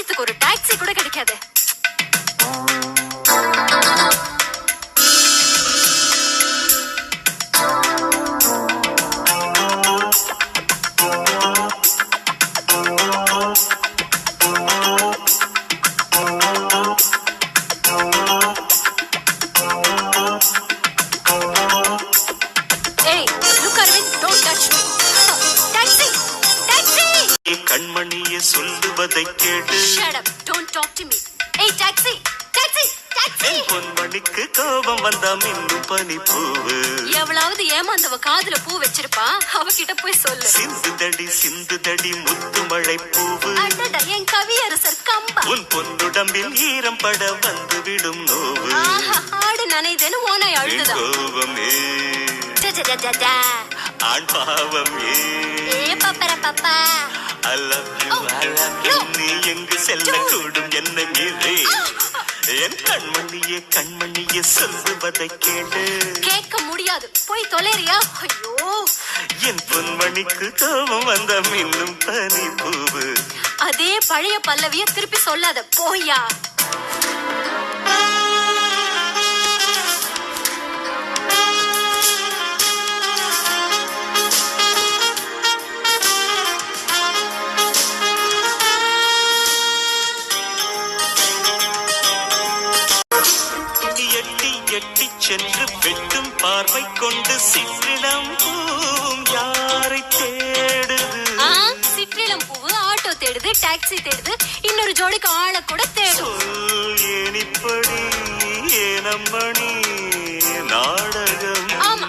போறதுக்கு ஒரு டாக்ஸி கூட கிடைக்காது. கண்மணியே சொல்லுவதை கேட்டு. Shut up, don't talk to me. Hey taxi, taxi, taxi. பொன்மணிக்கு கோபம் வந்தா மின்னும் பனிப்பூவு. எவ்வளவு ஏமாந்தவ காதுல பூ வச்சிருப்பா, அவகிட்ட போய் சொல்லு. சிந்துதடி முத்து மழை பூவு. அடடா என் கவியரசர் கம்பா. உன் பொன்னுடம்பில் ஈரம் பட வந்து விடும் நோவு. ஆடு நனைதேன்னு ஓனை அழுதுதா. கோபமே ஆண் பாவமே. பப்பர Papa. I love you, I love you. நீ எங்கு செல்லக்கூடும் என்னை மீறி. என் கண்மணியே சொல்லுவதை கேளு. கேட்க முடியாது, போய் தொலைறியா? ஐயோ, என் பொன்மணிக்கு கோபம் வந்த மின்னும் பனி பூவு. அதே பழைய பல்லவிய திருப்பி சொல்லாத, போயா. எட்டி சென்று வெட்டும் பார்வை கொண்டு சிற்றிளம் பூவும் யாரை தேடுது? சிற்றிளம் பூவு ஆட்டோ தேடுது, டாக்ஸி தேடுது, இன்னொரு ஜோடிக்கு ஆளை கூட தேடும். ஏனிப்படி ஏனம்மணி நாடகம். ஆமா,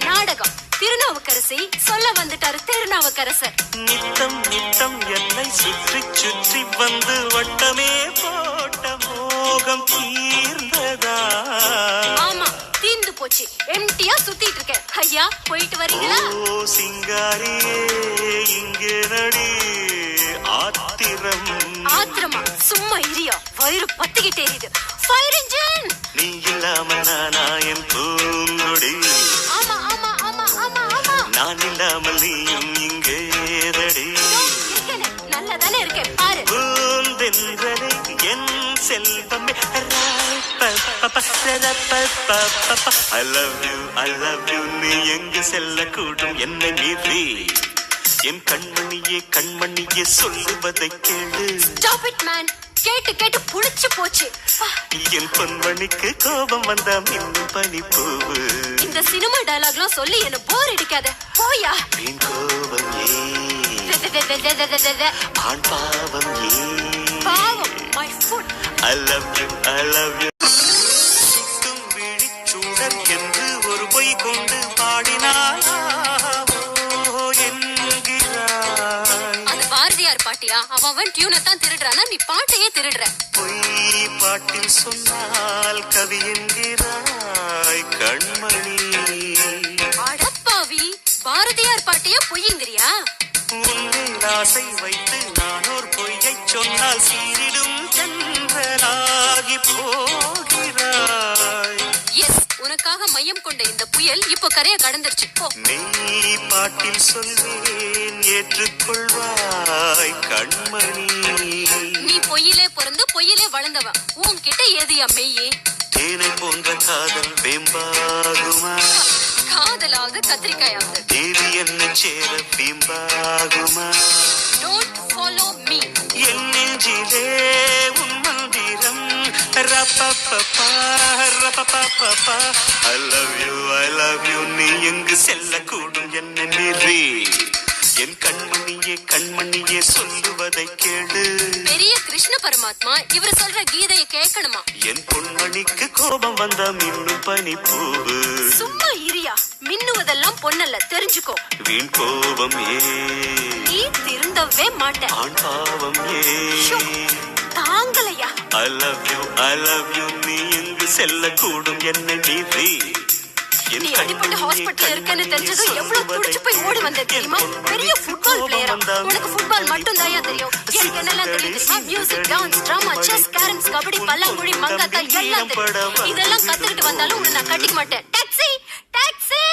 நாடகம். திருநாவுக்கரசி சொல்ல வந்துட்டாரு திருநாவுக்கரசர். நித்தம் நித்தம் என்னை சுற்றி சுற்றி வந்து வட்டமே போட்ட மோகம் தீர்ந்ததா? ஆமா, தீர்ந்து போச்சு. எம்டியா சுத்திட்டு இருக்கேன். ஐயா, போயிட்டு வரீங்களா? ஓ சிங்காரியே இங்கே நடி. ஆத்திரமா? சும்மா இரியா, வயிறு பத்திக்கிட்டே எரியுது. Fire engine. நீ இல்லாம நானா என் பூங்கொடி. ஆமா ஆமா ஆமா ஆமா ஆமா. நான் இல்லாமல் நீயும் இங்கேதடி. நல்லதானே இருக்கேன் பாரு. பூந்தென்றலே என் செல்வமே. I love you. நீ எங்கு செல்லக்கூடும் என்னை மீறி. என் கண்மணியே சொல்லுவதை கேளு. Stop it man. கேட்டு கேட்டு புடிச்சு போச்சு. என் பொன்மணிக்கு கோபம் வந்தா மின்னும் பனிப்பூவு. இந்த சினிமா டயலாக்லாம் சொல்லி என்ன போர் அடிக்காத, போயா. என் கோபம் ஆண் பாவம் பாவம். My foot. I love you. சுட்டும் விழி சூடர் என்று ஒரு பொய் கொண்டு பாடினார் என்கிறாய். அது பாரதியார் பாட்டியா? அவன் டியூனை தான் திருடுறானா, நீ பாட்டையே திருடுற. பொய் பாட்டில் சொன்னால் கவி என்கிறாய் கண்மணி. அடப்பாவி, பாரதியார் பாட்டையா பொய்யுங்கிறியா? உன்னை ஆசை வைத்து நான் ஒரு பொய்யை சொன்னால் சீரிடும் சந்திரனாகி போகிறாய். எஸ், உனக்காக மையம் கொண்ட இந்த புயல் இப்போ கரையை கடந்துருச்சு. மெய் பாட்டில் சொல்வேன் ஏற்றுக்கொள்வாய் கண்மணி. நீ பொய்யிலே பிறந்து பொய்யிலே வளர்ந்தவன், உன்கிட்ட ஏதியா மெய்யே? தேனை போன்ற காதல் வேம்பாகுமா? காதலாவது கத்திரிக்காயாவது தேவி என்ன சேர பிம்பாகுமா? Don't follow me. என் நெஞ்சிலே உன் மந்திரம். I love you. நீ எங்கு செல்லக்கூடும் என்னை மீறி. என் கண்மணியே சொல்லுவதை கேளு. பெரிய கிருஷ்ண பரமாத்மா இவர் சொல்ற கீதையை கேட்கணுமா? என் பொன்மணிக்கு கோபம் வந்தா மின்னும் பனிப்பூவு. சும்மா இரியா, மின்னுவதெல்லாம் பொன்னல்ல, தெரிஞ்சுக்கோ. வீண் கோபம் நீ திருந்தவே மாட்ட. ஆண் பாவம் தாங்கலையா? I love you. நீ எங்கு செல்லக்கூடும் என்னை மீறி. நீ அடிபட்டு ஹாஸ்பிட்டல் இருக்கன்னு தெரிஞ்சது எவ்வளவு துடிச்சு போய் ஓடி வந்த தெரியுமா? பெரிய ஃபுட்பால் பிளேயரா? உனக்கு ஃபுட்பால் மட்டும் தாயா தெரியும். எனக்கு என்னெல்லாம் தெரியுமா? Music, dance, drama, chess, carroms, kabaddi, பல்லாங்குழி, மங்காத்தா எல்லாம் தெரியும். இதெல்லாம் கத்துக்கிட்டு வந்தாலும் உன்னை நான் கட்டிக்க மாட்டேன். Taxi, taxi.